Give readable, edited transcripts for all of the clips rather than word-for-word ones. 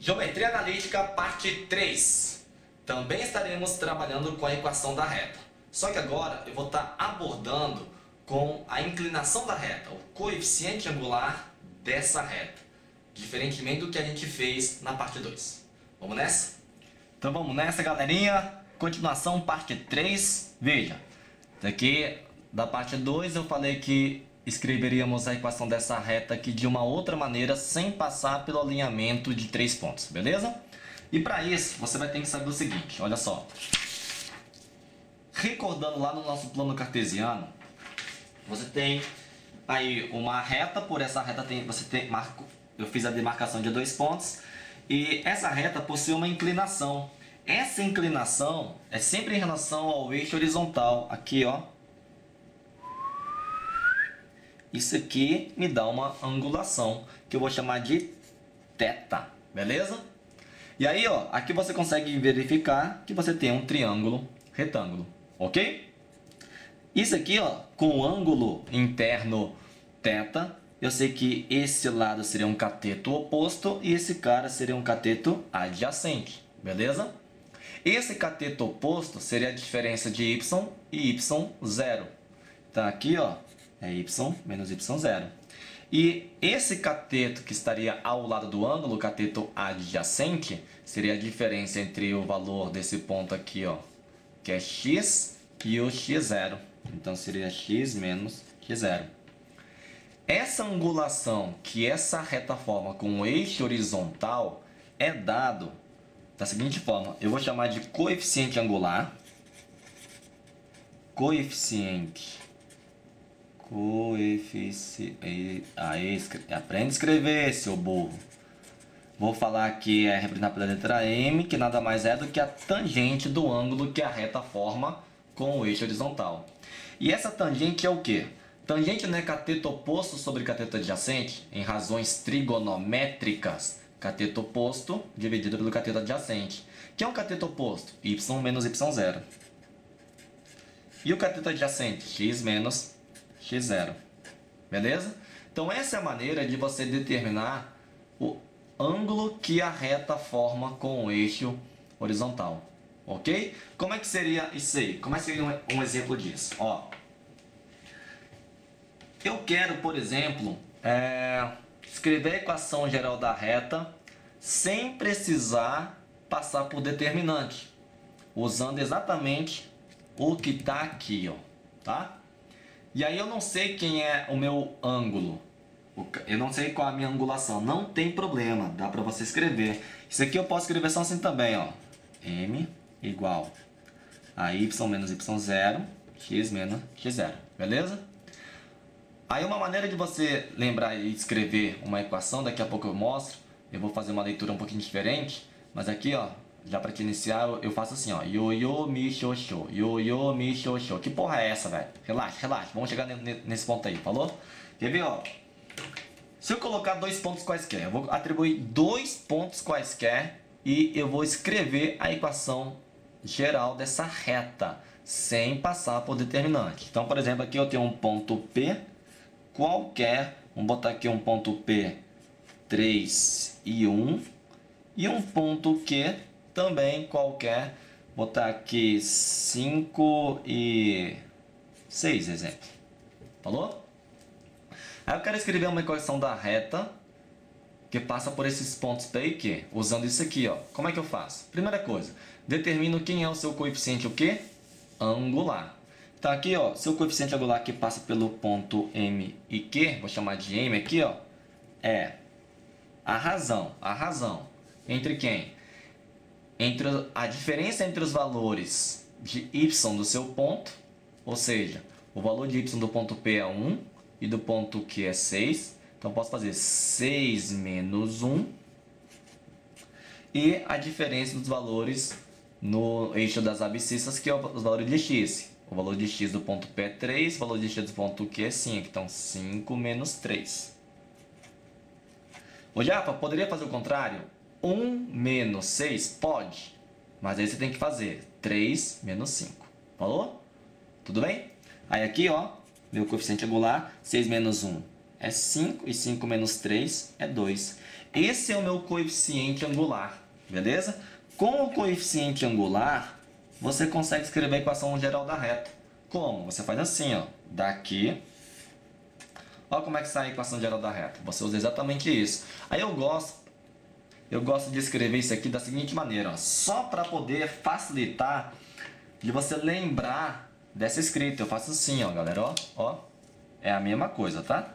Geometria analítica, parte 3. Também estaremos trabalhando com a equação da reta. Só que agora eu vou estar abordando com a inclinação da reta, o coeficiente angular dessa reta. Diferentemente do que a gente fez na parte 2. Vamos nessa? Então vamos nessa, galerinha. Continuação, parte 3. Veja, daqui da parte 2 eu falei que escreveríamos a equação dessa reta aqui de uma outra maneira, sem passar pelo alinhamento de 3 pontos, beleza? E para isso, você vai ter que saber o seguinte, olha só. Recordando lá no nosso plano cartesiano, você tem aí uma reta, por essa reta eu fiz a demarcação de 2 pontos, e essa reta possui uma inclinação. Essa inclinação é sempre em relação ao eixo horizontal, aqui ó. Isso aqui me dá uma angulação, que eu vou chamar de θ, beleza? E aí, ó, aqui você consegue verificar que você tem um triângulo retângulo, ok? Isso aqui, ó, com o ângulo interno θ, eu sei que esse lado seria um cateto oposto e esse cara seria um cateto adjacente, beleza? Esse cateto oposto seria a diferença de y e y0. Tá aqui, ó. É y menos y0. E esse cateto que estaria ao lado do ângulo, o cateto adjacente, seria a diferença entre o valor desse ponto aqui, ó, que é x, e o x0. Então seria x menos x0. Essa angulação que essa reta forma com o eixo horizontal é dado da seguinte forma. Eu vou chamar de coeficiente angular. Aprende a escrever, seu burro. Vou falar que é representado pela letra M, que nada mais é do que a tangente do ângulo que a reta forma com o eixo horizontal. E essa tangente é o quê? Tangente não é cateto oposto sobre cateto adjacente? Em razões trigonométricas, cateto oposto dividido pelo cateto adjacente. Que é um cateto oposto? Y menos y0. E o cateto adjacente? X menos x0. Beleza? Então essa é a maneira de você determinar o ângulo que a reta forma com o eixo horizontal. Ok? Como é que seria isso aí? Como é que seria um exemplo disso? Ó, eu quero, por exemplo, escrever a equação geral da reta sem precisar passar por determinante, usando exatamente o que está aqui, ó, tá? E aí eu não sei quem é o meu ângulo, eu não sei qual é a minha angulação, não tem problema, dá para você escrever. Isso aqui eu posso escrever só assim também, ó, m igual a y menos y0, x menos x0, beleza? Aí uma maneira de você lembrar e escrever uma equação, daqui a pouco eu mostro, eu vou fazer uma leitura um pouquinho diferente, mas aqui, ó, já para te iniciar, eu faço assim, ó, yo-yo, mi, xô-xô, yo-yo, mi, xô-xô. Que porra é essa, velho? Relaxa, relaxa, vamos chegar nesse ponto aí, falou? Quer ver, ó? Se eu colocar 2 pontos quaisquer, eu vou atribuir 2 pontos quaisquer e eu vou escrever a equação geral dessa reta, sem passar por determinante. Então, por exemplo, aqui eu tenho um ponto P qualquer, vamos botar aqui um ponto P 3 e 1, e um ponto Q também qualquer, botar aqui 5 e 6, exemplo. Falou? Aí eu quero escrever uma equação da reta que passa por esses pontos P e Q, usando isso aqui, ó. Como é que eu faço? Primeira coisa, determino quem é o seu coeficiente, o quê? Angular. Então aqui, ó, seu coeficiente angular que passa pelo ponto M e Q, vou chamar de M aqui, ó, é a razão entre quem? Entre a diferença entre os valores de y do seu ponto, ou seja, o valor de y do ponto P é 1 e do ponto Q é 6. Então posso fazer 6 menos 1. E a diferença dos valores no eixo das abscissas, que é os valores de x. O valor de x do ponto P é 3, o valor de x do ponto Q é 5. Então 5 menos 3. Ô Japa, poderia fazer o contrário? 1 menos 6? Pode. Mas aí você tem que fazer 3 menos 5. Falou? Tudo bem? Aí aqui, ó, meu coeficiente angular, 6 menos 1 é 5 e 5 menos 3 é 2. esse é o meu coeficiente angular, beleza? Com o coeficiente angular, você consegue escrever a equação geral da reta. Como? Você faz assim, ó, daqui. Olha como é que sai a equação geral da reta. Você usa exatamente isso. Aí eu gosto de escrever isso aqui da seguinte maneira, ó, só para poder facilitar de você lembrar dessa escrita. Eu faço assim, ó, galera, ó. É a mesma coisa, tá?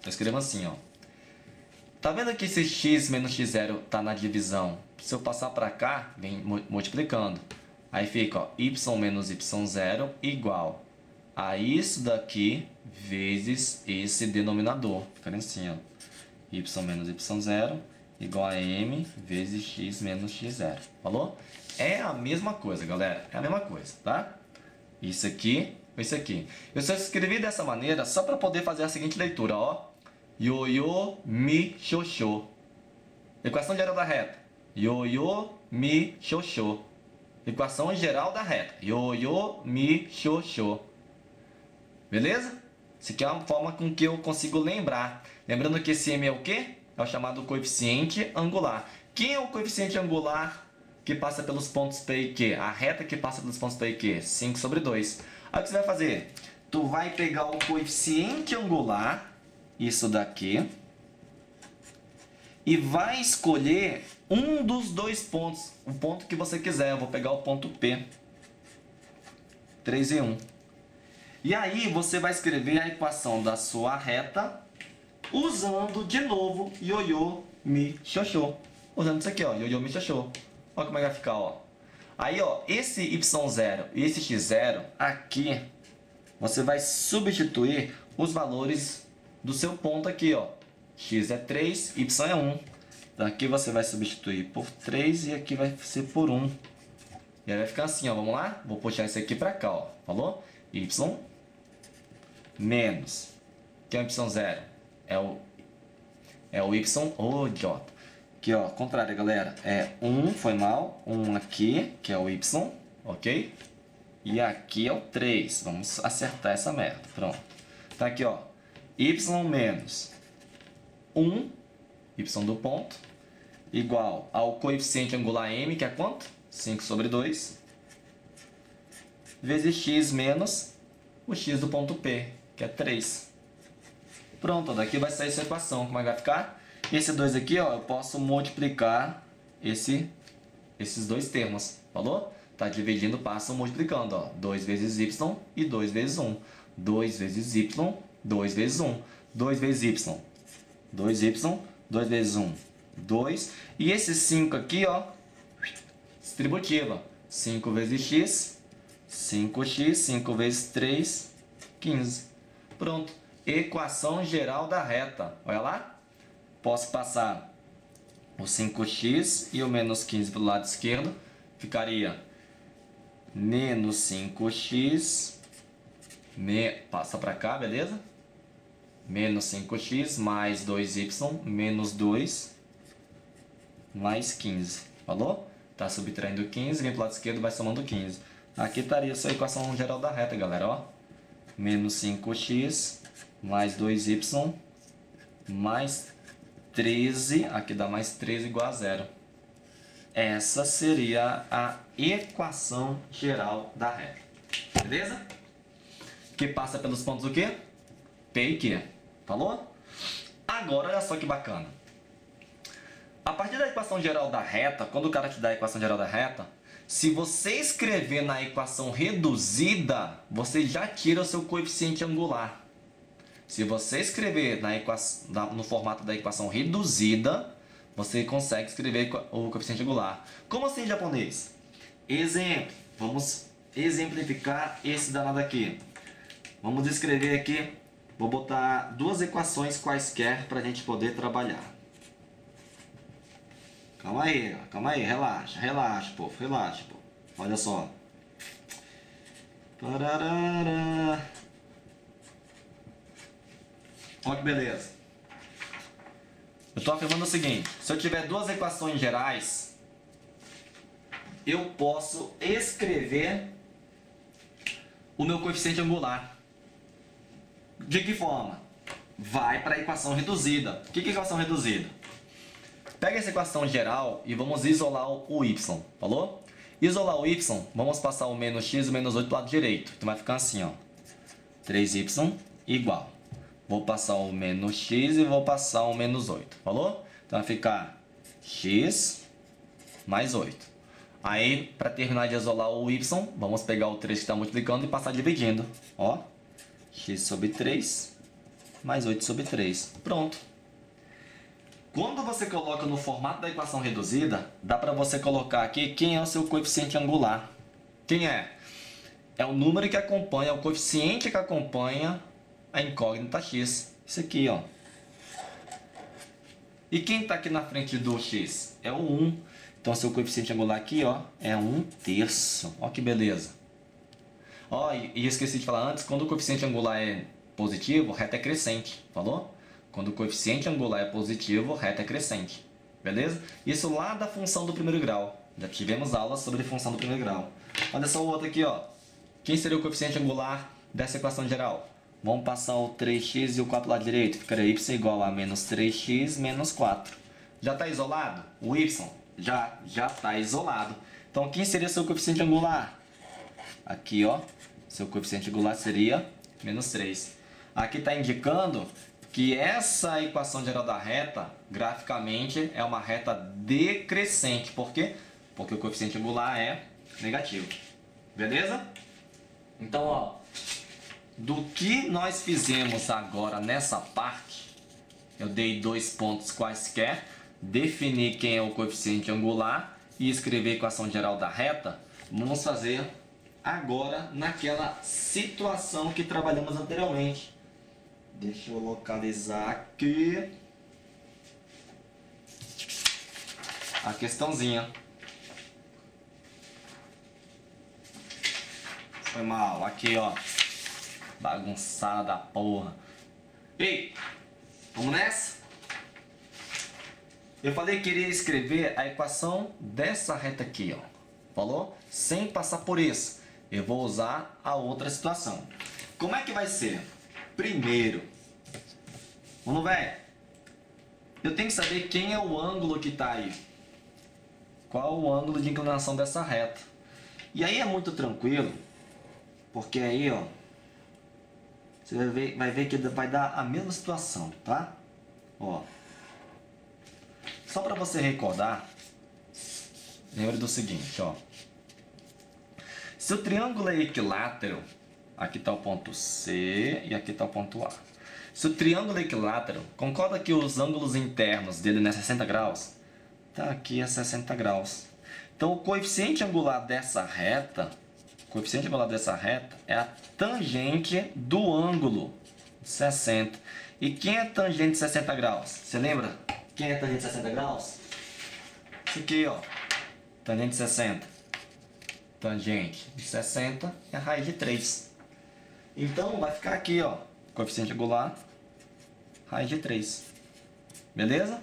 Eu escrevo assim, ó. Tá vendo que esse x menos x0 tá na divisão? Se eu passar para cá, vem multiplicando. Aí fica, ó, y menos y0 igual a isso daqui vezes esse denominador. Fica assim, ó. Y menos y0 igual a m vezes x menos x0. Falou? É a mesma coisa, galera. É a mesma coisa, tá? Isso aqui, isso aqui. Eu só escrevi dessa maneira só para poder fazer a seguinte leitura, ó. Ioiô, mi, xoxô. Equação geral da reta. Ioiô, mi, xoxô. Equação geral da reta. Ioiô, mi, xoxô. Beleza? Isso aqui é uma forma com que eu consigo lembrar. Lembrando que esse m é o quê? É o chamado coeficiente angular. Quem é o coeficiente angular que passa pelos pontos P e Q? A reta que passa pelos pontos P e Q? 5 sobre 2. Aí o que você vai fazer? Tu vai pegar o coeficiente angular, isso daqui, e vai escolher um dos dois pontos, o ponto que você quiser. Eu vou pegar o ponto P, 3 e 1. E aí você vai escrever a equação da sua reta usando de novo ioiô, mi, xoxô. Usando isso aqui, ó, ioiô, mi, xoxô. Olha como é que vai ficar, ó. Aí, ó, esse y0 e esse x0 aqui, você vai substituir os valores do seu ponto aqui, ó. X é 3, y é 1. Então aqui você vai substituir por 3 e aqui vai ser por 1. E aí vai ficar assim, ó. Vamos lá? Vou puxar isso aqui pra cá, ó. Falou? Y menos. Que é o y0? É o y, ô idiota. Aqui, ó, contrário, galera. É 1, foi mal. 1 aqui, que é o y, ok? E aqui é o 3. Vamos acertar essa merda. Pronto. Tá aqui, ó. Y menos 1, y do ponto, igual ao coeficiente angular m, que é quanto? 5 sobre 2, vezes x menos o x do ponto P, que é 3. Pronto, daqui vai sair essa equação. Como é que vai ficar? Esse 2 aqui, ó, eu posso multiplicar esses dois termos, falou? Tá dividindo, passa multiplicando, ó. 2 vezes y e 2 vezes 1. 2 vezes y, 2 vezes 1. 2 vezes y, 2y, 2 vezes 1, 2. E esse 5 aqui, ó, distributiva. 5 vezes x, 5x, 5 vezes 3, 15. Pronto. Equação geral da reta. Olha lá. Posso passar o 5x e o menos 15 para o lado esquerdo. Ficaria menos 5x, passa para cá, beleza? Menos 5x mais 2y menos 2 mais 15. Falou? Tá subtraindo 15, vem para o lado esquerdo, vai somando 15. Aqui estaria a sua equação geral da reta, galera, ó. Menos 5x mais 2y mais 13, aqui dá mais 13 igual a 0. Essa seria a equação geral da reta. Beleza? Que passa pelos pontos o quê? P e Q. Falou? Agora, olha só que bacana. A partir da equação geral da reta, quando o cara te dá a equação geral da reta, se você escrever na equação reduzida, você já tira o seu coeficiente angular. Se você escrever no formato da equação reduzida, você consegue escrever o coeficiente angular. Como assim em japonês? Exemplo. Vamos exemplificar esse danado aqui. Vamos escrever aqui. Vou botar duas equações quaisquer para a gente poder trabalhar. Calma aí, relaxa, relaxa, povo, relaxa, povo. Olha só. Pararara. Olha que beleza. Eu estou afirmando o seguinte: se eu tiver duas equações gerais, eu posso escrever o meu coeficiente angular. De que forma? Vai para a equação reduzida. O que é equação reduzida? Pega essa equação geral e vamos isolar o y, falou? Isolar o y, vamos passar o menos x e o menos 8 para o lado direito. Então vai ficar assim, ó. 3y igual. Vou passar o menos x e vou passar o menos 8, falou? Então vai ficar x mais 8. Aí, para terminar de isolar o y, vamos pegar o 3 que está multiplicando e passar dividindo. Ó, x sobre 3 mais 8 sobre 3. Pronto. Quando você coloca no formato da equação reduzida, dá para você colocar aqui quem é o seu coeficiente angular. Quem é? É o número que acompanha, o coeficiente que acompanha a incógnita x. Isso aqui, ó. E quem está aqui na frente do x? É o 1. Então, seu coeficiente angular aqui, ó, é 1/3. Ó que beleza. Ó, e esqueci de falar antes, quando o coeficiente angular é positivo, reta é crescente. Falou? Quando o coeficiente angular é positivo, reta é crescente. Beleza? Isso lá da função do primeiro grau. Já tivemos aulas sobre função do primeiro grau. Olha só o outro aqui, ó. Quem seria o coeficiente angular dessa equação geral? Vamos passar o 3x e o 4 lá direito. Ficaria y igual a menos 3x menos 4. Já está isolado? O y? Já está isolado. Então, quem seria seu coeficiente angular? Aqui, ó. Seu coeficiente angular seria menos 3. Aqui está indicando que essa equação geral da reta, graficamente, é uma reta decrescente. Por quê? Porque o coeficiente angular é negativo. Beleza? Então, ó, do que nós fizemos agora nessa parte, eu dei 2 pontos quaisquer, defini quem é o coeficiente angular e escrever a equação geral da reta. Vamos fazer agora naquela situação que trabalhamos anteriormente. Deixa eu localizar aqui a questãozinha. Foi mal. Aqui, ó. Bagunçada da porra. Ei, vamos nessa? Eu falei que iria escrever a equação dessa reta aqui, ó. Falou? Sem passar por isso. Eu vou usar a outra situação. Como é que vai ser? Primeiro, vamos ver. Eu tenho que saber quem é o ângulo que está aí. Qual o ângulo de inclinação dessa reta. E aí é muito tranquilo, porque aí, ó, você vai ver que vai dar a mesma situação, tá? Ó. Só para você recordar, lembre do seguinte, ó. Se o triângulo é equilátero, aqui está o ponto C e aqui está o ponto A. Se o triângulo é equilátero, concorda que os ângulos internos dele não é 60 graus? Tá, aqui é 60 graus. Então, o coeficiente angular dessa reta, é a tangente do ângulo 60. E quem é tangente de 60 graus? Você lembra? Quem é tangente de 60 graus? Isso aqui, ó. Tangente de 60. Tangente de 60 é a raiz de 3. Então, vai ficar aqui, ó. Coeficiente angular, raiz de 3. Beleza?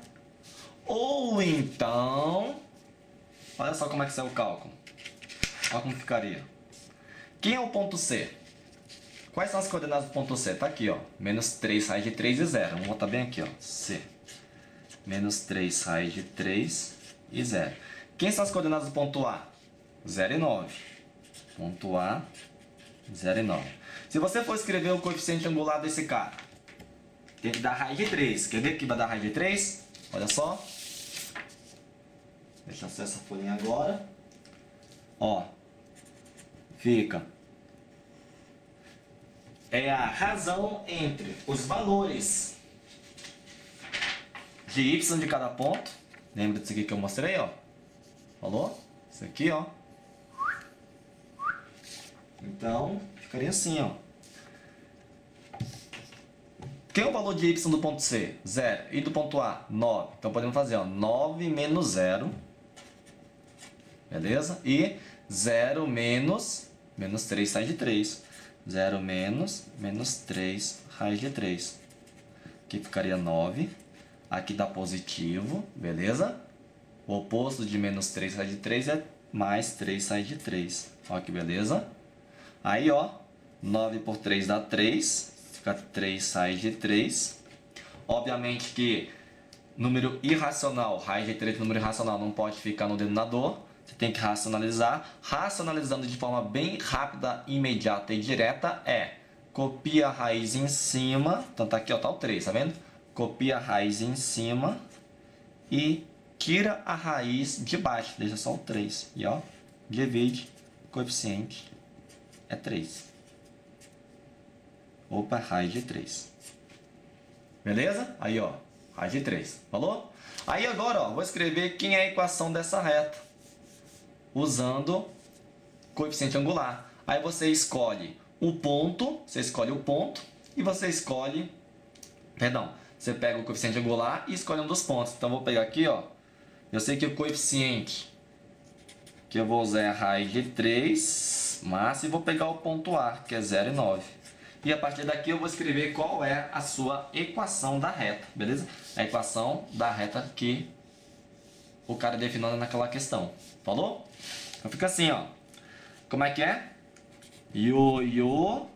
Ou então, olha só como é que sai o cálculo. Olha como ficaria. Quem é o ponto C? Quais são as coordenadas do ponto C? Tá aqui, ó. Menos 3 raiz de 3 e 0. Vamos botar bem aqui, ó. C. Menos 3 raiz de 3 e 0. Quem são as coordenadas do ponto A? 0 e 9. Ponto A, 0 e 9. Se você for escrever o coeficiente angular desse cara, tem que dar raiz de 3. Quer ver que vai dar raiz de 3? Olha só. Deixa eu acessar essa folhinha agora. Ó. Fica. É a razão entre os valores de y de cada ponto. Lembra disso aqui que eu mostrei, ó? Falou? Isso aqui, ó. Então, ficaria assim, ó. Quem é o valor de y do ponto C? 0. E do ponto A? 9. Então, podemos fazer, ó, 9 menos 0. Beleza? E 0 menos 3 raiz de 3. 0 menos 3 raiz de 3. Aqui ficaria 9. Aqui dá positivo, beleza? O oposto de menos 3 raiz de 3 é mais 3 raiz de 3. Olha que beleza. Aí, ó, 9 por 3 dá 3. Fica 3 raiz de 3. Obviamente que número irracional, raiz de 3 número irracional não pode ficar no denominador. Você tem que racionalizar. Racionalizando de forma bem rápida, imediata e direta é copia a raiz em cima. Então tá aqui, ó, tá o 3, tá vendo? Copia a raiz em cima e tira a raiz de baixo. Deixa só o 3. E ó, divide, coeficiente é 3. Opa, raiz de 3. Beleza? Aí, ó, raiz de 3. Falou? Aí agora, ó, vou escrever quem é a equação dessa reta, usando coeficiente angular. Aí você escolhe o ponto, e você escolhe, você pega o coeficiente angular e escolhe um dos pontos. Então, vou pegar aqui, ó, eu sei que o coeficiente que eu vou usar é a raiz de 3, máximo, e vou pegar o ponto A, que é 0,9. E a partir daqui eu vou escrever qual é a sua equação da reta, beleza? A equação da reta que o cara definiu naquela questão. Falou? Então fica assim, ó. Como é que é? Ioiô,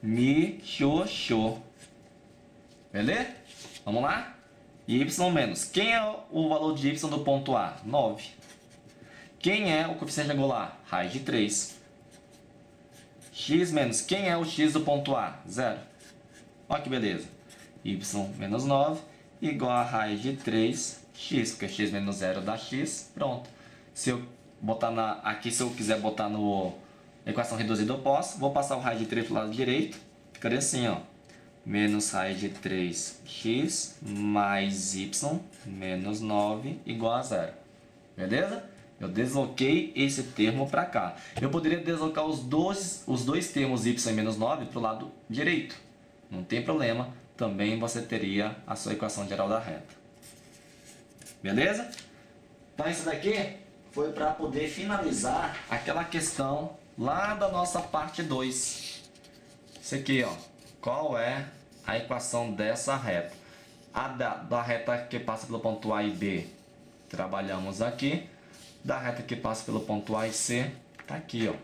mi, xô. Beleza? Vamos lá? Y menos. Quem é o valor de y do ponto A? 9. Quem é o coeficiente angular? Raiz de 3. X menos. Quem é o x do ponto A? 0. Olha que beleza. Y menos 9 igual a raiz de 3x, porque x menos 0 dá x. Pronto. Se eu botar aqui, se eu quiser botar no equação reduzida, eu posso. Vou passar o raiz de 3 para o lado direito. Ficaria assim, ó. Menos raiz de 3x mais y menos 9 igual a 0. Beleza? Eu desloquei esse termo para cá. Eu poderia deslocar os dois termos y menos 9 para o lado direito. Não tem problema. Também você teria a sua equação geral da reta. Beleza? Então isso daqui foi para poder finalizar aquela questão lá da nossa parte 2. Isso aqui, ó. Qual é a equação dessa reta? A da reta que passa pelo ponto A e B, trabalhamos aqui. Da reta que passa pelo ponto A e C, tá aqui, ó.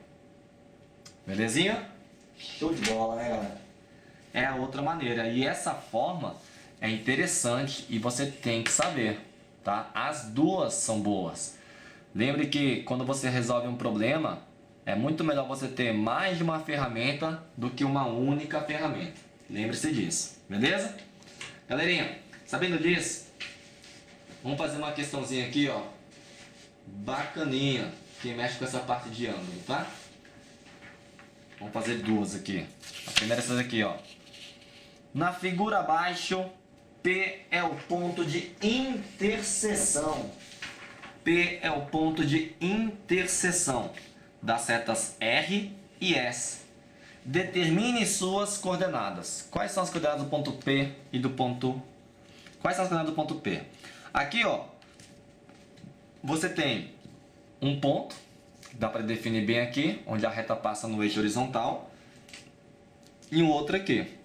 Belezinha? Show de bola, né, galera? É a outra maneira. E essa forma é interessante e você tem que saber, tá? As duas são boas. Lembre que quando você resolve um problema, é muito melhor você ter mais de uma ferramenta do que uma única ferramenta. Lembre-se disso, beleza? Galerinha, sabendo disso, vamos fazer uma questãozinha aqui, ó. Bacaninha, que mexe com essa parte de ângulo, tá? Vamos fazer duas aqui. A primeira é essa daqui, ó. Na figura abaixo, P é o ponto de interseção. P é o ponto de interseção das setas R e S. Determine suas coordenadas. Quais são as coordenadas do ponto P e do ponto... Quais são as coordenadas do ponto P? Aqui, ó, você tem um ponto, dá para definir bem aqui, onde a reta passa no eixo horizontal, e um outro aqui.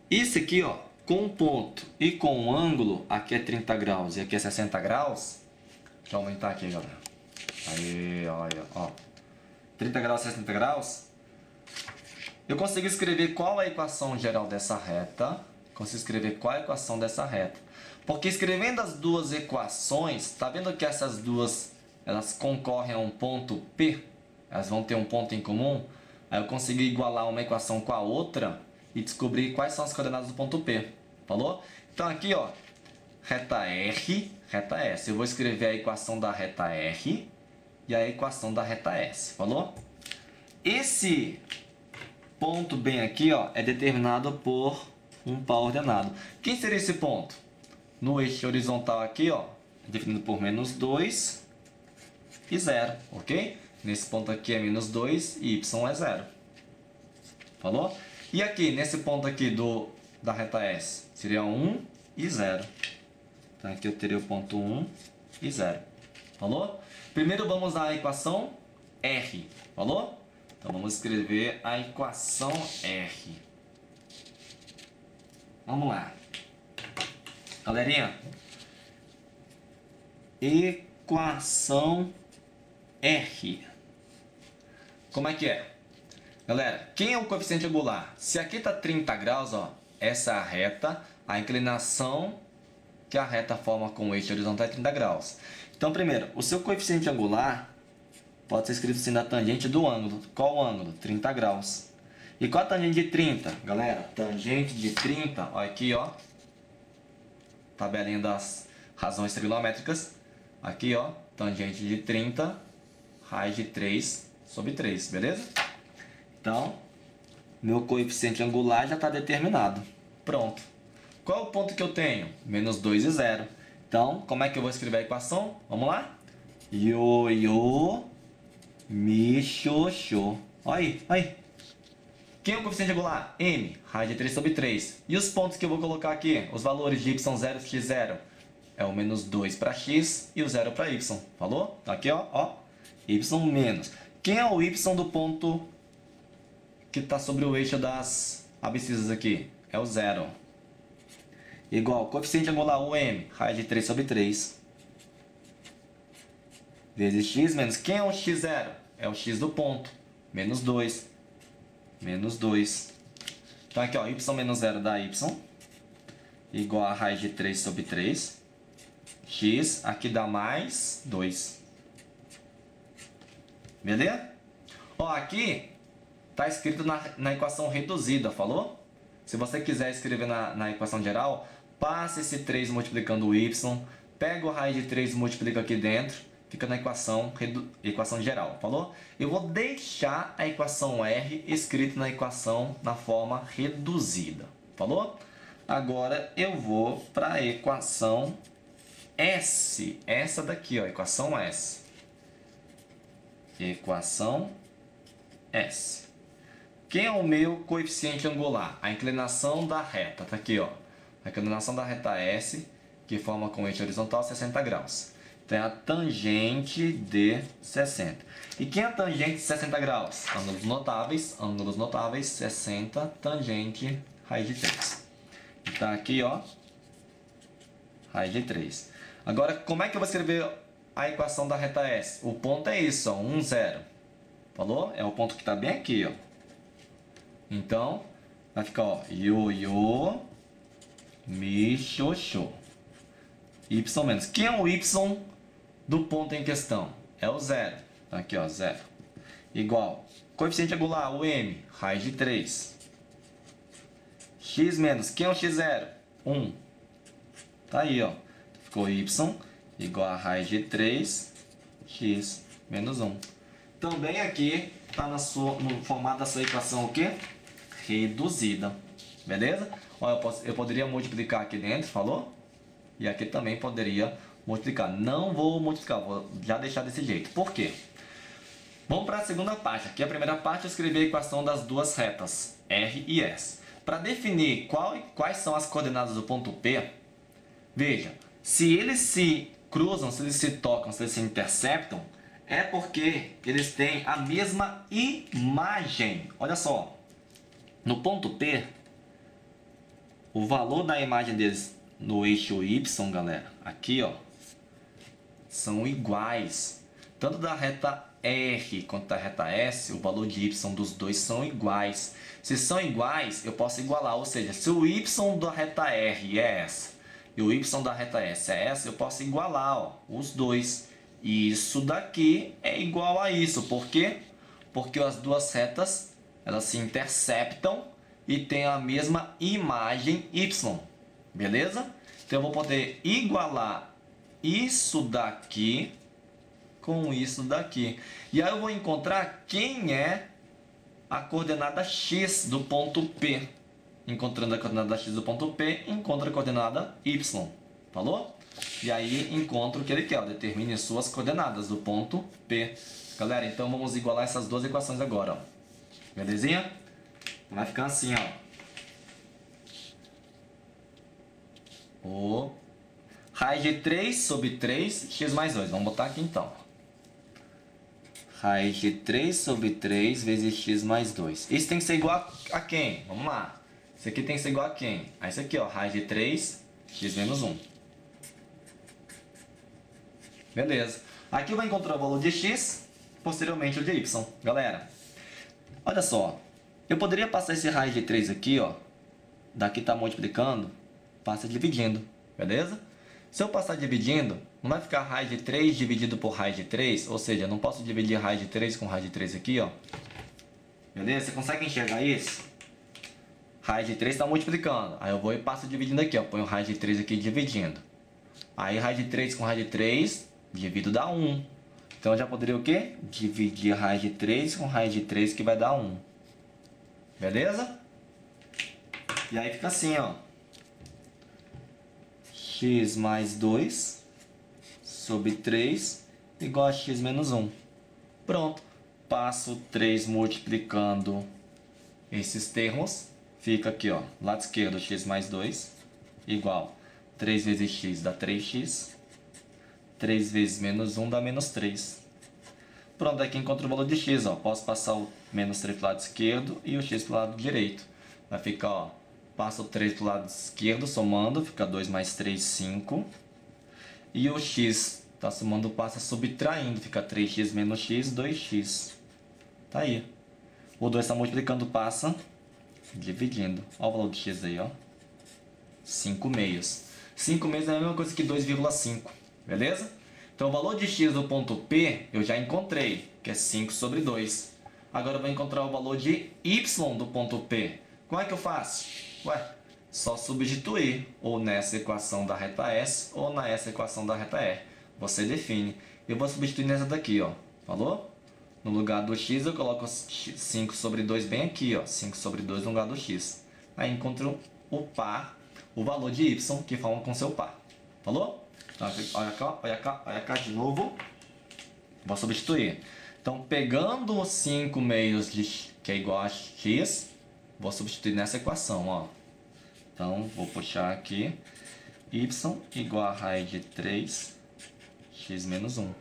Esse aqui, ó, com um ponto e com um ângulo, aqui é 30 graus e aqui é 60 graus. Deixa eu aumentar aqui, galera. Aí, olha, ó. 30 graus, 60 graus. Eu consigo escrever qual é a equação geral dessa reta. Consigo escrever qual é a equação dessa reta. Porque escrevendo as duas equações, tá vendo que essas duas, elas concorrem a um ponto P? Elas vão ter um ponto em comum. Aí eu consigo igualar uma equação com a outra e descobrir quais são as coordenadas do ponto P. Falou? Então aqui, ó, reta R, reta S. Eu vou escrever a equação da reta R e a equação da reta S. Falou? Esse ponto bem aqui, ó, é determinado por um par ordenado. Quem seria esse ponto? No eixo horizontal aqui, ó, definido por menos 2 e 0, ok? Nesse ponto aqui é menos 2 e y é 0. Falou? E aqui, nesse ponto aqui da reta S, seria 1 e 0. Então aqui eu teria o ponto 1 e 0. Falou? Primeiro vamos à equação R. Falou? Então vamos escrever a equação R. Vamos lá. Galerinha, equação R. Como é que é? Galera, quem é o coeficiente angular? Se aqui está 30 graus, ó, essa é a reta, a inclinação que a reta forma com o eixo horizontal é 30 graus. Então, primeiro, o seu coeficiente angular pode ser escrito assim na tangente do ângulo. Qual o ângulo? 30 graus. E qual a tangente de 30? Galera, tangente de 30, olha aqui, ó. Tabelinha das razões trigonométricas. Aqui, ó, tangente de 30, raiz de 3 sobre 3, beleza? Então, meu coeficiente angular já está determinado. Pronto. Qual é o ponto que eu tenho? Menos 2 e 0. Então, como é que eu vou escrever a equação? Vamos lá? Ioiô, mi, xoxô. Olha aí, olha aí. Quem é o coeficiente angular? M, raiz de 3 sobre 3. E os pontos que eu vou colocar aqui? Os valores de y0 e x0. É o menos 2 para x e o 0 para y. Falou? Aqui, ó. Y menos. Quem é o y do ponto que está sobre o eixo das abscissas aqui? É o 0. Igual, coeficiente angular UM, raiz de 3 sobre 3. Vezes x menos. Quem é o x0? É o x do ponto. Menos 2. Menos 2. Então aqui, ó, y menos 0 dá y. Igual a raiz de 3 sobre 3. X, aqui dá mais 2. Beleza? Ó, aqui está escrito na equação reduzida, falou? Se você quiser escrever na equação geral, passa esse 3 multiplicando o y, pega o raiz de 3 e multiplica aqui dentro, fica na equação geral, falou? Eu vou deixar a equação R escrita na equação na forma reduzida, falou? Agora eu vou para a equação S, essa daqui, ó, equação S. Equação S. Quem é o meu coeficiente angular? A inclinação da reta, tá aqui, ó. A inclinação da reta S, que forma com o eixo horizontal 60 graus. Então é a tangente de 60. E quem é a tangente de 60 graus? Ângulos notáveis, 60, tangente, raiz de 3. Então aqui, ó, raiz de 3. Agora, como é que eu vou escrever a equação da reta S? O ponto é isso, ó, 1, 0. Falou? É o ponto que está bem aqui, ó. Então, vai ficar, ó, ioiô, mi, xoxô. Y menos. Quem é o Y do ponto em questão? É o 0. Então, aqui, ó, 0. Igual. Coeficiente angular, o M, raiz de 3. X menos. Quem é o X0? 1. Tá aí, ó. Ficou Y igual a raiz de 3, x menos 1. Também aqui está no formato da sua equação o quê? Reduzida. Beleza? Ó, eu poderia multiplicar aqui dentro, falou? E aqui também poderia multiplicar. Não vou multiplicar, vou já deixar desse jeito. Por quê? Vamos para a segunda parte. Aqui a primeira parte eu escrevi a equação das duas retas, R e S. Para definir quais são as coordenadas do ponto P, veja, se eles se cruzam, se eles se tocam, se eles se interceptam, é porque eles têm a mesma imagem. Olha só, no ponto P, o valor da imagem deles no eixo Y, galera, aqui, ó, são iguais. Tanto da reta R quanto da reta S, o valor de Y dos dois são iguais. Se são iguais, eu posso igualar, ou seja, se o Y da reta R é S e o y da reta S é essa, eu posso igualar, ó, os dois. E isso daqui é igual a isso. Por quê? Porque as duas retas, elas se interceptam e têm a mesma imagem y. Beleza? Então eu vou poder igualar isso daqui com isso daqui. E aí eu vou encontrar quem é a coordenada x do ponto P. Encontrando a coordenada x do ponto P, encontra a coordenada y. Falou? E aí encontra o que ele quer. Ó, determine suas coordenadas do ponto P. Galera, então vamos igualar essas duas equações agora. Ó. Belezinha? Vai ficar assim, ó. O raiz de 3 sobre 3, x mais 2. Vamos botar aqui então. Raiz de 3 sobre 3 vezes x mais 2. Isso tem que ser igual a quem? Vamos lá. Isso aqui tem que ser igual a quem? A isso aqui, ó, raiz de 3, x menos 1. Beleza. Aqui eu vou encontrar o valor de x, posteriormente o de y. Galera, olha só. Eu poderia passar esse raiz de 3 aqui, ó. Daqui tá multiplicando, passa dividindo. Beleza? Se eu passar dividindo, não vai ficar raiz de 3 dividido por raiz de 3? Ou seja, eu não posso dividir raiz de 3 com raiz de 3 aqui, ó. Beleza? Você consegue enxergar isso? Raiz de 3 está multiplicando. Aí eu vou e passo dividindo aqui, ó. Ponho raiz de 3 aqui dividindo. Aí raiz de 3 com raiz de 3, divido dá 1. Então eu já poderia o quê? Dividir raiz de 3 com raiz de 3, que vai dar 1. Beleza? E aí fica assim, ó. X mais 2 sobre 3 igual a x menos 1. Pronto. Passo 3 multiplicando esses termos. Fica aqui, ó. Lado esquerdo, x mais 2 igual 3 vezes x dá 3x. 3 vezes menos 1 dá menos 3. Pronto, aqui encontro o valor de x, ó. Posso passar o menos 3 para o lado esquerdo e o x para o lado direito. Vai ficar, ó. Passo o 3 para o lado esquerdo, somando, fica 2 mais 3, 5. E o x, tá somando, passa subtraindo, fica 3x menos x, 2x. Tá aí. O 2 está multiplicando, passa dividindo. Olha o valor de x aí, ó. 5 meios. 5 meios é a mesma coisa que 2,5. Beleza? Então o valor de x do ponto P eu já encontrei, que é 5 sobre 2. Agora eu vou encontrar o valor de y do ponto P. Como é que eu faço? Ué, só substituir ou nessa equação da reta S ou nessa equação da reta R. Você define. Eu vou substituir nessa daqui, ó. Falou? No lugar do x eu coloco 5 sobre 2 bem aqui, ó. 5 sobre 2 no lugar do x. Aí encontro o par, o valor de y que forma com seu par. Falou? Então, olha cá, olha cá, olha cá de novo. Vou substituir. Então, pegando os 5 meios, que é igual a x, vou substituir nessa equação, ó. Então, vou puxar aqui. Y igual a raiz de 3, x menos 1.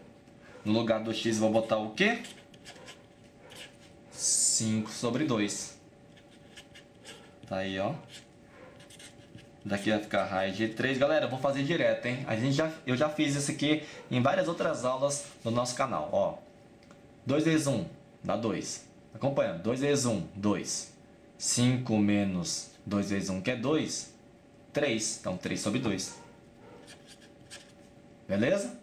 No lugar do x, vou botar o quê? 5 sobre 2. Tá aí, ó. Daqui vai ficar raiz de 3. Galera, eu vou fazer direto, hein? Eu já fiz isso aqui em várias outras aulas do nosso canal. Ó, 2 vezes 1 dá 2. Acompanhando. 2 vezes 1, 2. 5 menos 2 vezes 1, que é 2. 3. Então, 3 sobre 2. Beleza?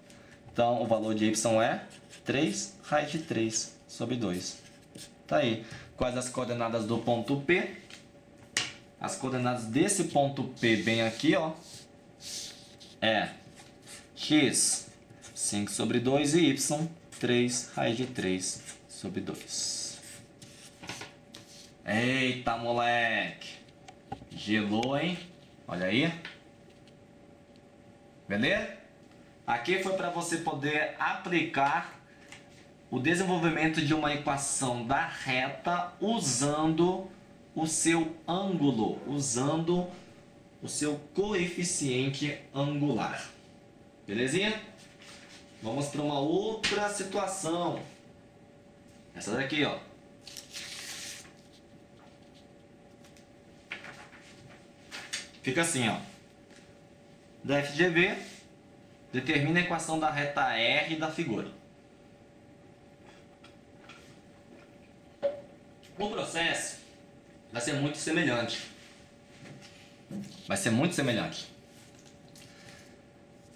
Então, o valor de y é 3 raiz de 3 sobre 2. Tá aí. Quais as coordenadas do ponto P? As coordenadas desse ponto P bem aqui, ó, é x 5 sobre 2 e y 3 raiz de 3 sobre 2. Eita, moleque! Gelou, hein? Olha aí. Beleza? Aqui foi para você poder aplicar o desenvolvimento de uma equação da reta usando o seu ângulo, usando o seu coeficiente angular. Belezinha? Vamos para uma outra situação. Essa daqui, ó. Fica assim, ó. Da FGV, determina a equação da reta R da figura. O processo vai ser muito semelhante. Vai ser muito semelhante.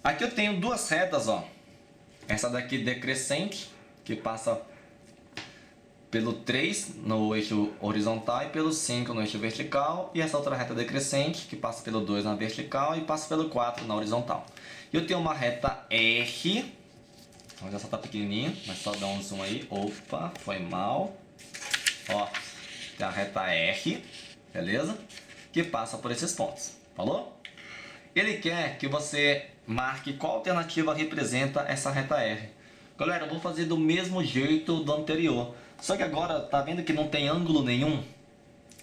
Aqui eu tenho duas retas, ó. Essa daqui decrescente, que passa pelo 3 no eixo horizontal e pelo 5 no eixo vertical. E essa outra reta decrescente, que passa pelo 2 na vertical e passa pelo 4 na horizontal. Eu tenho uma reta R. Olha só, tá pequenininho, mas só dá um zoom aí. Opa, foi mal. Ó, tem a reta R, beleza? Que passa por esses pontos, falou? Ele quer que você marque qual alternativa representa essa reta R. Galera, eu vou fazer do mesmo jeito do anterior. Só que agora, tá vendo que não tem ângulo nenhum?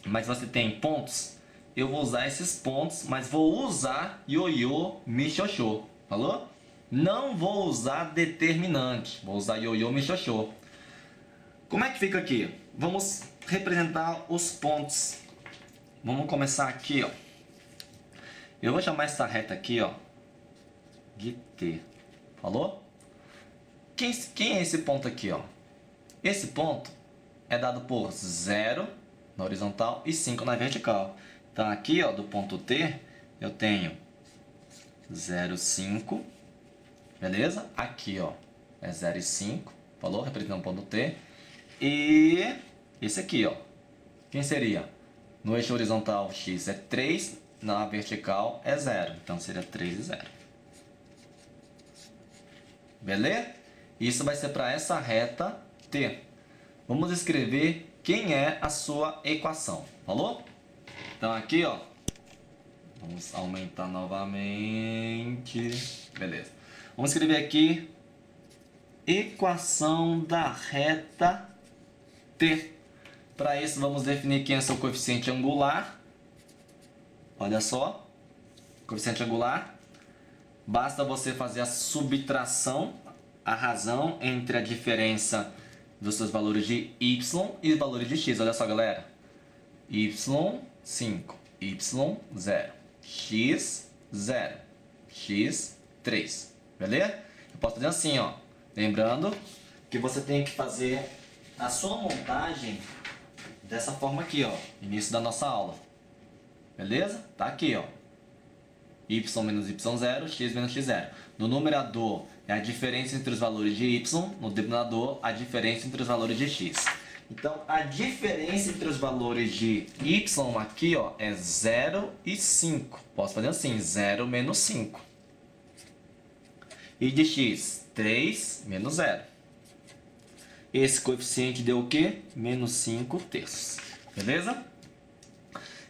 Mas você tem pontos? Eu vou usar esses pontos, mas vou usar ioiô, michoxô, falou? Não vou usar determinante, vou usar ioiô, michoxô. Como é que fica aqui? Vamos representar os pontos. Vamos começar aqui, ó. Eu vou chamar essa reta aqui, ó, de T. Falou? Quem é esse ponto aqui, ó? Esse ponto é dado por 0 na horizontal e 5 na vertical. Então aqui, ó, do ponto T, eu tenho 0,5. Beleza? Aqui, ó, é 0,5. Falou? Representando o ponto T. E esse aqui, ó. Quem seria? No eixo horizontal, x é 3. Na vertical é 0. Então, seria 3 e 0. Beleza? Isso vai ser para essa reta T. Vamos escrever quem é a sua equação. Falou? Então, aqui, ó. Vamos aumentar novamente. Beleza. Vamos escrever aqui equação da reta T. Para isso, vamos definir quem é seu coeficiente angular. Olha só. Coeficiente angular. Basta você fazer a subtração, a razão entre a diferença dos seus valores de y e valores de x. Olha só, galera. y, 5. y, 0. x, 0. x, 3. Beleza? Eu posso fazer assim, ó. Lembrando que você tem que fazer a sua montagem dessa forma aqui, ó. Início da nossa aula. Beleza? Tá aqui, ó. y menos y0, x menos x0. No numerador é a diferença entre os valores de y, no denominador a diferença entre os valores de x. Então, a diferença entre os valores de y aqui, ó, é 0 e 5. Posso fazer assim, 0 menos 5. E de x, 3 menos 0. Esse coeficiente deu o quê? Menos 5 terços. Beleza?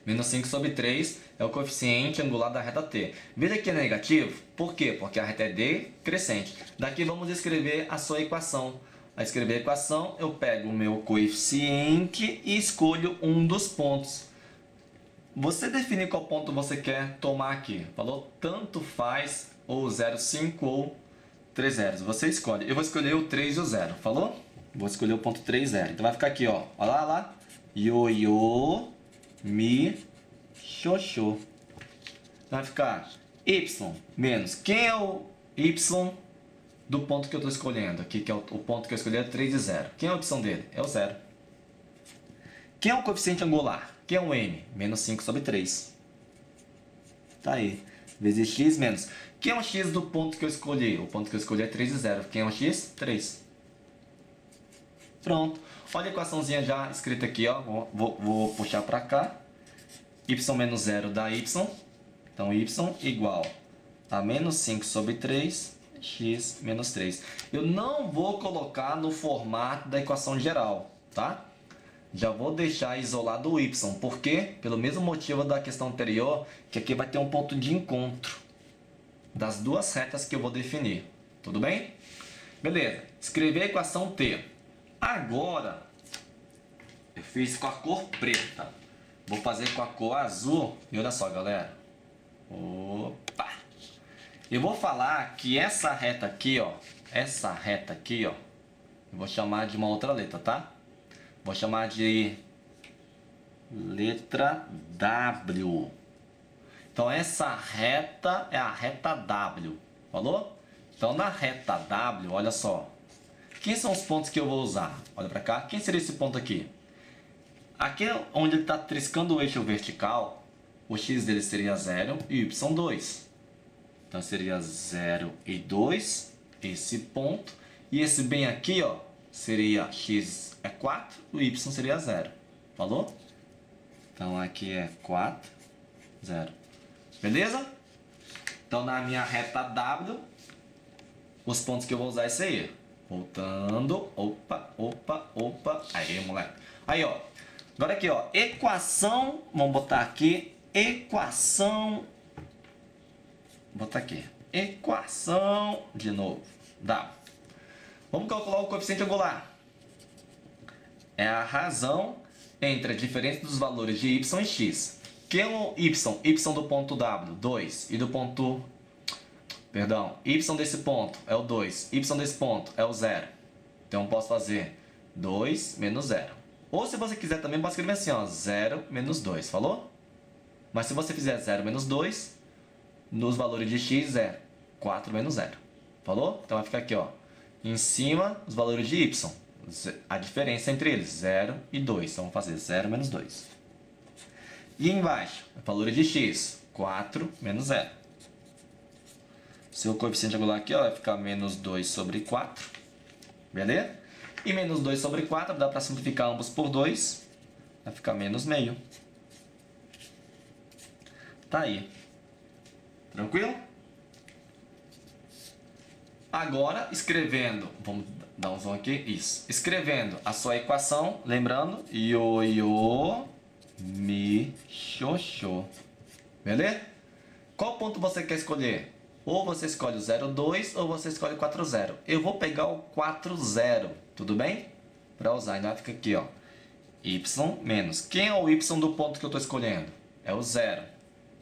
Menos 5 sobre 3 é o coeficiente angular da reta T. Veja que é negativo. Por quê? Porque a reta é decrescente. Daqui vamos escrever a sua equação. Para escrever a equação, eu pego o meu coeficiente e escolho um dos pontos. Você define qual ponto você quer tomar aqui. Falou? Tanto faz ou 0,5 ou 3 zeros. Você escolhe. Eu vou escolher o 3 e o 0. Falou? Vou escolher o ponto 3, 0. Então vai ficar aqui, ó. Olha lá, lá. Ioiô, mi, xoxô. Vai ficar y menos. Quem é o y do ponto que eu estou escolhendo? Aqui, que é o ponto que eu escolhi é 3 e 0. Quem é a opção dele? É o 0. Quem é o coeficiente angular? Quem é o m? Menos 5 sobre 3. Tá aí. Vezes x menos. Quem é o x do ponto que eu escolhi? O ponto que eu escolhi é 3 e 0. Quem é o x? 3. Pronto. Olha a equaçãozinha já escrita aqui, ó. Vou puxar para cá. Y menos 0 dá y. Então, y igual a menos 5 sobre 3, x menos 3. Eu não vou colocar no formato da equação geral, tá? Já vou deixar isolado o y. Por quê? Pelo mesmo motivo da questão anterior, que aqui vai ter um ponto de encontro das duas retas que eu vou definir. Tudo bem? Beleza. Escrever a equação T. Agora, eu fiz com a cor preta. Vou fazer com a cor azul. E olha só, galera. Opa! Eu vou falar que essa reta aqui, ó. Essa reta aqui, ó. Eu vou chamar de uma outra letra, tá? Vou chamar de letra W. Então, essa reta é a reta W. Falou? Então, na reta W, olha só. Quem são os pontos que eu vou usar? Olha para cá. Quem seria esse ponto aqui? Aqui onde ele está triscando o eixo vertical, o x dele seria 0 e y 2. Então seria 0 e 2, esse ponto. E esse bem aqui, ó, seria x é 4, o y seria 0. Falou? Então aqui é 4, 0. Beleza? Então na minha reta W, os pontos que eu vou usar é esse aí. Voltando, opa, opa, opa, aí moleque. Aí ó, agora aqui ó, equação, vamos botar aqui, equação, vou botar aqui, equação, de novo, W. Vamos calcular o coeficiente angular. É a razão entre a diferença dos valores de y e x. Que é o y? Y do ponto W, 2, e do ponto... Perdão, y desse ponto é o 2, y desse ponto é o 0. Então, eu posso fazer 2 menos 0. Ou, se você quiser, também pode escrever assim, ó, 0 menos 2, falou? Mas, se você fizer 0 menos 2, nos valores de x é 4 menos 0. Falou? Então, vai ficar aqui, ó, em cima, os valores de y. A diferença entre eles, 0 e 2. Então, vamos fazer 0 menos 2. E embaixo, valores de x, 4 menos 0. Seu coeficiente angular aqui, ó, vai ficar menos 2 sobre 4. Beleza? E menos 2 sobre 4, dá para simplificar ambos por 2. Vai ficar menos meio. Tá aí. Tranquilo? Agora, escrevendo, vamos dar um zoom aqui, isso. Escrevendo a sua equação, lembrando, ioiô, mi, xoxô. Beleza? Qual ponto você quer escolher? Ou você escolhe o 0,2 ou você escolhe o 4,0. Eu vou pegar o 4,0, tudo bem? Para usar, então fica aqui, ó. Y menos. Quem é o Y do ponto que eu estou escolhendo? É o 0.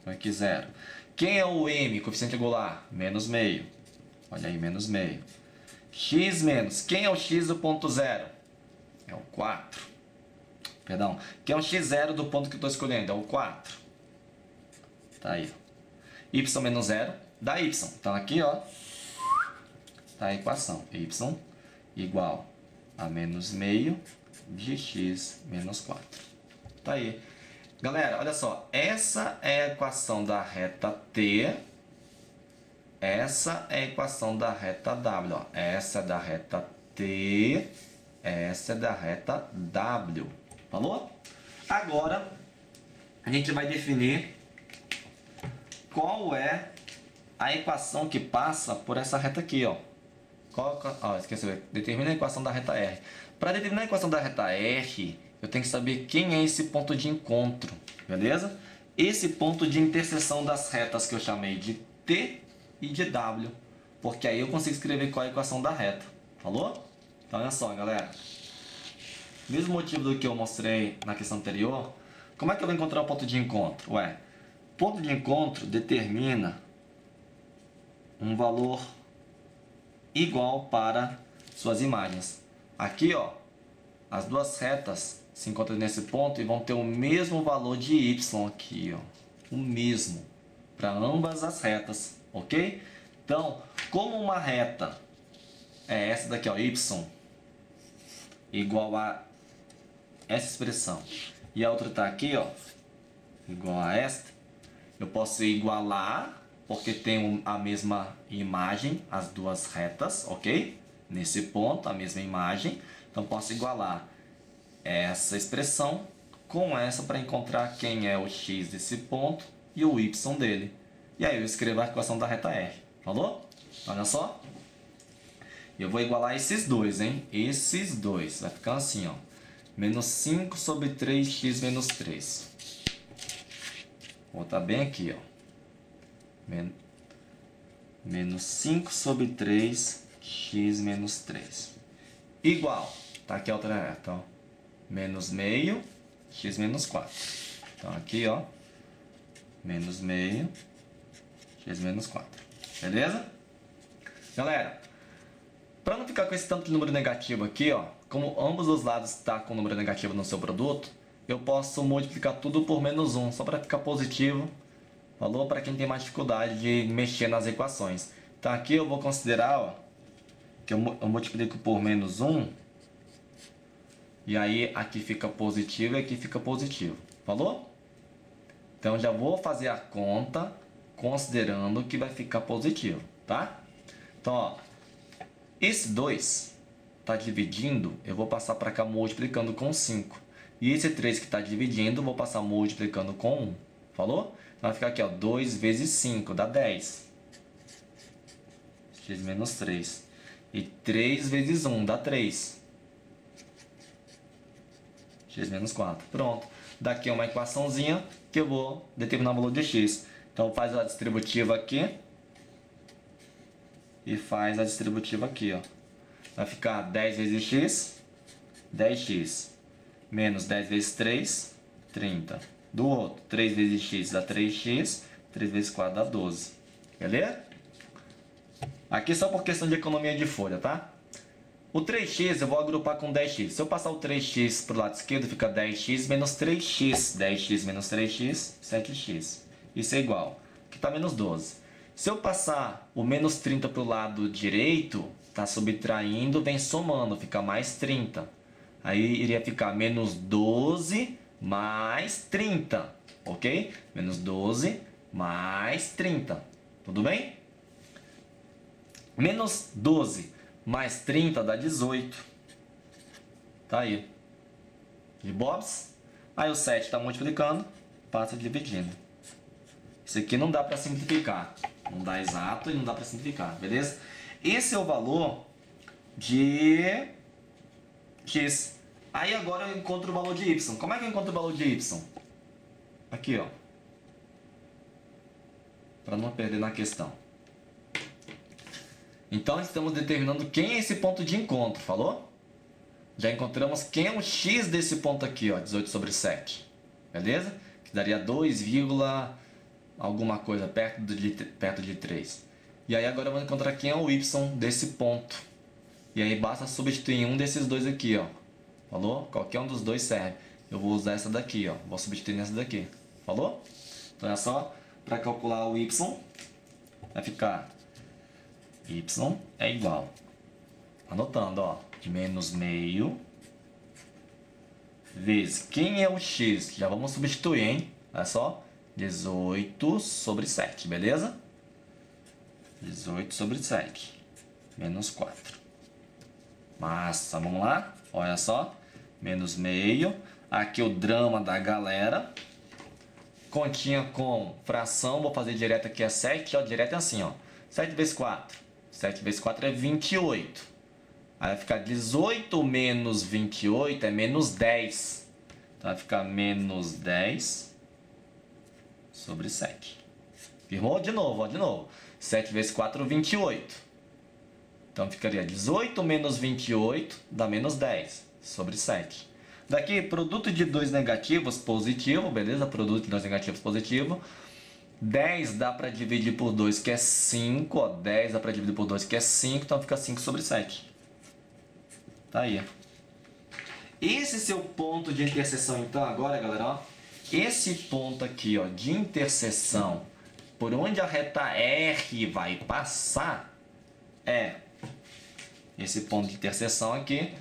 Então aqui 0. Quem é o M, coeficiente angular? Menos meio. Olha aí, menos meio. X menos. Quem é o X do ponto 0? É o 4. Perdão. Quem é o X0 do ponto que eu estou escolhendo? É o 4. Tá aí. Y menos 0 dá Y. Então aqui, ó, tá a equação. Y igual a menos meio de x menos 4. Tá aí. Galera, olha só. Essa é a equação da reta T. Essa é a equação da reta W. Ó. Essa é da reta T. Essa é da reta W. Falou? Agora, a gente vai definir qual é a equação que passa por essa reta aqui, ó. Esqueci, determina a equação da reta R. Para determinar a equação da reta R, eu tenho que saber quem é esse ponto de encontro, beleza? Esse ponto de interseção das retas que eu chamei de T e de W, porque aí eu consigo escrever qual é a equação da reta, falou? Então olha só, galera. Mesmo motivo do que eu mostrei na questão anterior, como é que eu vou encontrar o ponto de encontro? Ué, ponto de encontro determina um valor igual para suas imagens. Aqui, ó, as duas retas se encontram nesse ponto e vão ter o mesmo valor de y aqui, ó, o mesmo para ambas as retas, ok? Então, como uma reta é essa daqui, ó, y igual a essa expressão e a outra está aqui, ó, igual a esta, eu posso igualar porque tem a mesma imagem, as duas retas, ok? Nesse ponto, a mesma imagem. Então, posso igualar essa expressão com essa para encontrar quem é o x desse ponto e o y dele. E aí eu escrevo a equação da reta R. Falou? Olha só. Eu vou igualar esses dois, hein? Esses dois. Vai ficar assim, ó. Menos 5 sobre 3x menos 3. Vou botar bem aqui, ó. Menos 5 sobre 3 x menos 3. Igual, tá aqui a outra reta, ó. Menos meio x menos 4. Então aqui, ó, menos meio x menos 4. Beleza? Galera, para não ficar com esse tanto de número negativo aqui, ó, como ambos os lados estão com número negativo no seu produto, eu posso multiplicar tudo por menos 1, só para ficar positivo. Falou? Para quem tem mais dificuldade de mexer nas equações. Então aqui eu vou considerar, ó, que eu multiplico por menos 1. E aí aqui fica positivo e aqui fica positivo. Falou? Então já vou fazer a conta considerando que vai ficar positivo, tá? Então, ó, esse 2 está dividindo, eu vou passar para cá multiplicando com 5. E esse 3 que está dividindo, eu vou passar multiplicando com 1. Falou? Vai ficar aqui, ó, 2 vezes 5 dá 10. X menos 3. E 3 vezes 1 dá 3. X menos 4. Pronto. Daqui é uma equaçãozinha que eu vou determinar o valor de x. Então faz a distributiva aqui. E faz a distributiva aqui, ó. Vai ficar 10 vezes x, 10x. Menos 10 vezes 3, 30. Do outro, 3 vezes x dá 3x, 3 vezes 4 dá 12. Beleza? Aqui só por questão de economia de folha, tá? O 3x eu vou agrupar com 10x. Se eu passar o 3x para o lado esquerdo, fica 10x menos 3x. 10x menos 3x, 7x. Isso é igual. Aqui está menos 12. Se eu passar o menos 30 para o lado direito, está subtraindo, vem somando, fica mais 30. Aí iria ficar menos 12 mais 30, ok? Menos 12 mais 30, tudo bem? Menos 12 mais 30 dá 18. Tá aí. De bobs. Aí o 7 está multiplicando, passa dividindo. Isso aqui não dá para simplificar. Não dá exato e não dá para simplificar, beleza? Esse é o valor de x. Aí agora eu encontro o valor de y. Como é que eu encontro o valor de y? Aqui, ó. Para não perder na questão. Então estamos determinando quem é esse ponto de encontro, falou? Já encontramos quem é o x desse ponto aqui, ó, 18 sobre 7. Beleza? Que daria 2, alguma coisa perto de 3. E aí agora vamos encontrar quem é o y desse ponto. E aí basta substituir um desses dois aqui, ó. Falou? Qualquer um dos dois serve. Eu vou usar essa daqui, ó. Vou substituir nessa daqui. Falou? Então é só para calcular o y. Vai ficar y é igual. Anotando, ó. Menos meio vezes quem é o x? Já vamos substituir, hein? Olha só. 18 sobre 7, beleza? 18 sobre 7. Menos 4. Massa, vamos lá? Olha só. Menos meio. Aqui o drama da galera. Continha com fração. Vou fazer direto aqui é 7. Ó, direto é assim, ó. 7 vezes 4. 7 vezes 4 é 28. Aí vai ficar 18 menos 28 é menos 10. Então vai ficar menos 10 sobre 7. Firmou? De novo, ó, de novo. 7 vezes 4, 28. Então ficaria 18 menos 28 dá menos 10 sobre 7. Daqui, produto de dois negativos positivo, beleza? Produto de dois negativos positivo. 10 dá para dividir por 2, que é 5. Ó, 10 dá para dividir por 2, que é 5. Então fica 5 sobre 7. Tá aí. Esse seu ponto de interseção, então, agora, galera, ó. Esse ponto aqui, ó, de interseção, por onde a reta R vai passar, é esse ponto de interseção aqui.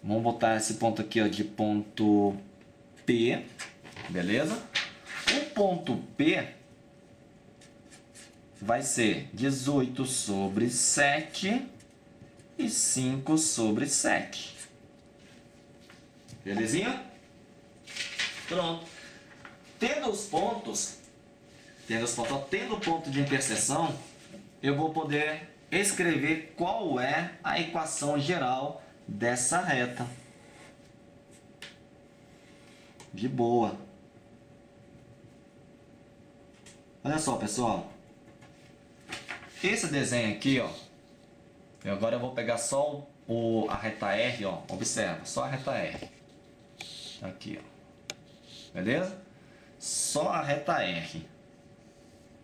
Vamos botar esse ponto aqui, ó, de ponto P, beleza? O ponto P vai ser 18 sobre 7 e 5 sobre 7. Belezinha? Pronto. Tendo os pontos, ó, tendo o ponto de interseção, eu vou poder escrever qual é a equação geral dessa reta. De boa. Olha só, pessoal. Esse desenho aqui, ó. Agora eu vou pegar só a reta R, ó. Observa, só a reta R. Aqui, ó. Beleza? Só a reta R.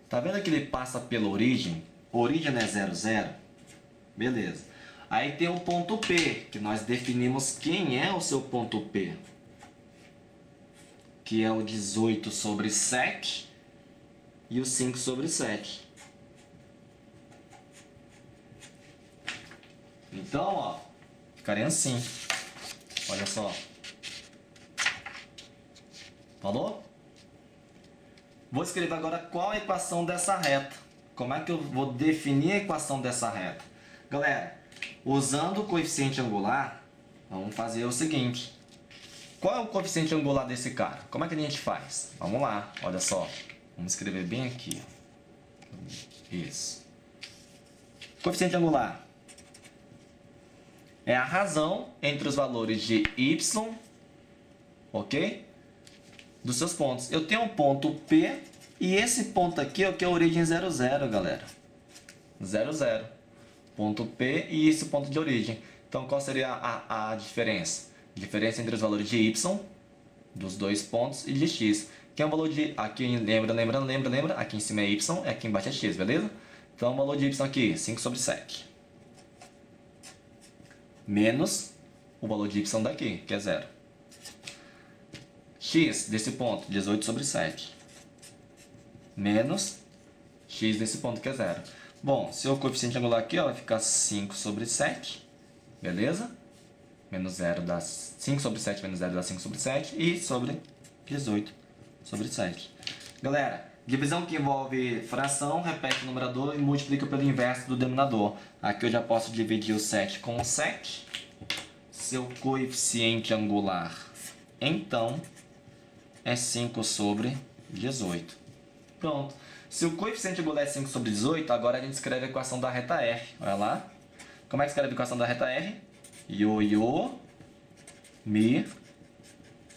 Tá vendo que ele passa pela origem? Origem é 0, 0. Beleza. Aí tem o ponto P, que nós definimos quem é o seu ponto P. Que é o 18 sobre 7 e o 5 sobre 7. Então, ó, ficaria assim. Olha só. Falou? Vou escrever agora qual a equação dessa reta. Como é que eu vou definir a equação dessa reta? Galera, usando o coeficiente angular, vamos fazer o seguinte. Qual é o coeficiente angular desse cara? Como é que a gente faz? Vamos lá, olha só. Vamos escrever bem aqui. Isso. Coeficiente angular é a razão entre os valores de y, ok? Dos seus pontos. Eu tenho um ponto P e esse ponto aqui é o que é a origem 0, 0, galera. 0, 0. Ponto P e esse ponto de origem. Então, qual seria a diferença? Diferença entre os valores de y, dos dois pontos, e de x. Que é o valor de... Aqui, lembra. Aqui em cima é y, aqui embaixo é x, beleza? Então, o valor de y aqui, 5 sobre 7. Menos o valor de y daqui, que é 0. X desse ponto, 18 sobre 7. Menos x desse ponto, que é 0. Bom, seu coeficiente angular aqui, ó, vai ficar 5 sobre 7. Beleza? Menos 0 dá 5 sobre 7, menos 0 dá 5 sobre 7. E sobre 18 sobre 7. Galera, Divisão que envolve fração, repete o numerador e multiplica pelo inverso do denominador. Aqui eu já posso dividir o 7 com o 7. Seu coeficiente angular, então, é 5 sobre 18. Pronto. Se o coeficiente angular é 5 sobre 18, agora a gente escreve a equação da reta R. Olha lá. Como é que escreve a equação da reta R? Ioiô, mi,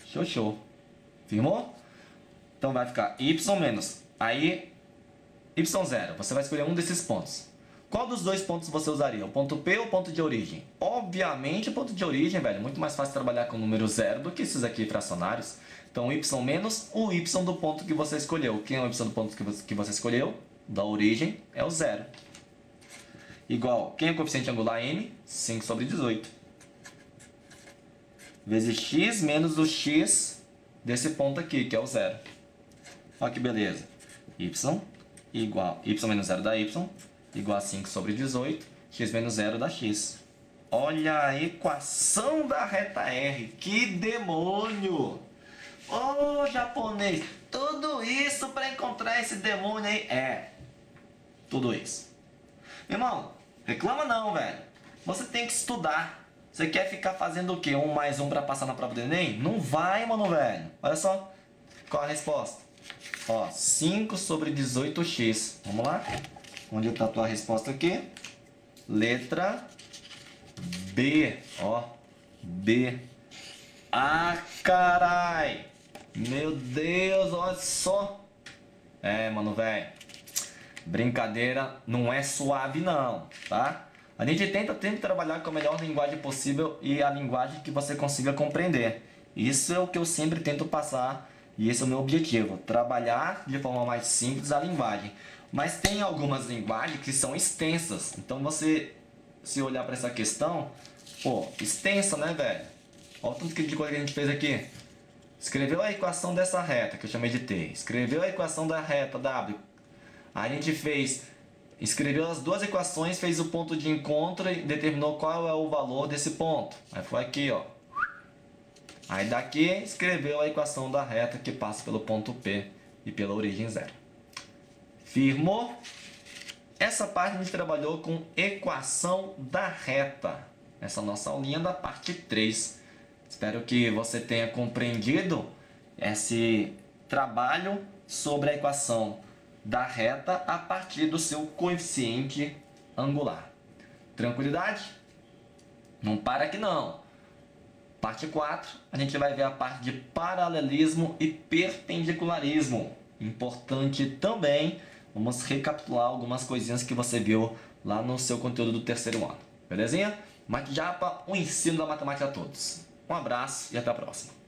xoxô. Firmou? Então vai ficar y menos. Aí, y0. Você vai escolher um desses pontos. Qual dos dois pontos você usaria? O ponto P ou o ponto de origem? Obviamente o ponto de origem, velho. É muito mais fácil trabalhar com o número 0 do que esses aqui fracionários. Então, y menos o y do ponto que você escolheu. Quem é o y do ponto que você escolheu? Da origem é o 0. Igual, quem é o coeficiente angular n? 5 sobre 18. Vezes x menos o x desse ponto aqui, que é o 0. Olha que beleza. Y igual, y menos 0 dá y, igual a 5 sobre 18, x menos 0 dá x. Olha a equação da reta R. Que demônio! Ô, japonês, tudo isso para encontrar esse demônio aí? É, tudo isso. Irmão, reclama não, velho. Você tem que estudar. Você quer ficar fazendo o quê? 1 mais 1 para passar na prova do Enem? Não vai, mano, velho. Olha só. Qual a resposta? Ó, 5 sobre 18x. Vamos lá? Onde está a tua resposta aqui? Letra B. Ó, B. Ah, carai. Meu Deus, olha só. É, mano, velho. Brincadeira não é suave não, tá? A gente tenta trabalhar com a melhor linguagem possível e a linguagem que você consiga compreender. Isso é o que eu sempre tento passar e esse é o meu objetivo. Trabalhar de forma mais simples a linguagem. Mas tem algumas linguagens que são extensas. Então você, se olhar para essa questão, pô, extensa, né, velho? Olha o tanto de coisa que a gente fez aqui. Escreveu a equação dessa reta, que eu chamei de T. Escreveu a equação da reta W. Aí a gente escreveu as duas equações, fez o ponto de encontro e determinou qual é o valor desse ponto. Aí foi aqui, ó. Aí daqui escreveu a equação da reta que passa pelo ponto P e pela origem 0. Firmou? Essa parte a gente trabalhou com equação da reta. Essa nossa aulinha da parte 3. Espero que você tenha compreendido esse trabalho sobre a equação da reta a partir do seu coeficiente angular. Tranquilidade? Não para aqui não. Parte 4, a gente vai ver a parte de paralelismo e perpendicularismo. Importante também, vamos recapitular algumas coisinhas que você viu lá no seu conteúdo do terceiro ano. Belezinha? Matjapa, o ensino da matemática a todos. Um abraço e até a próxima.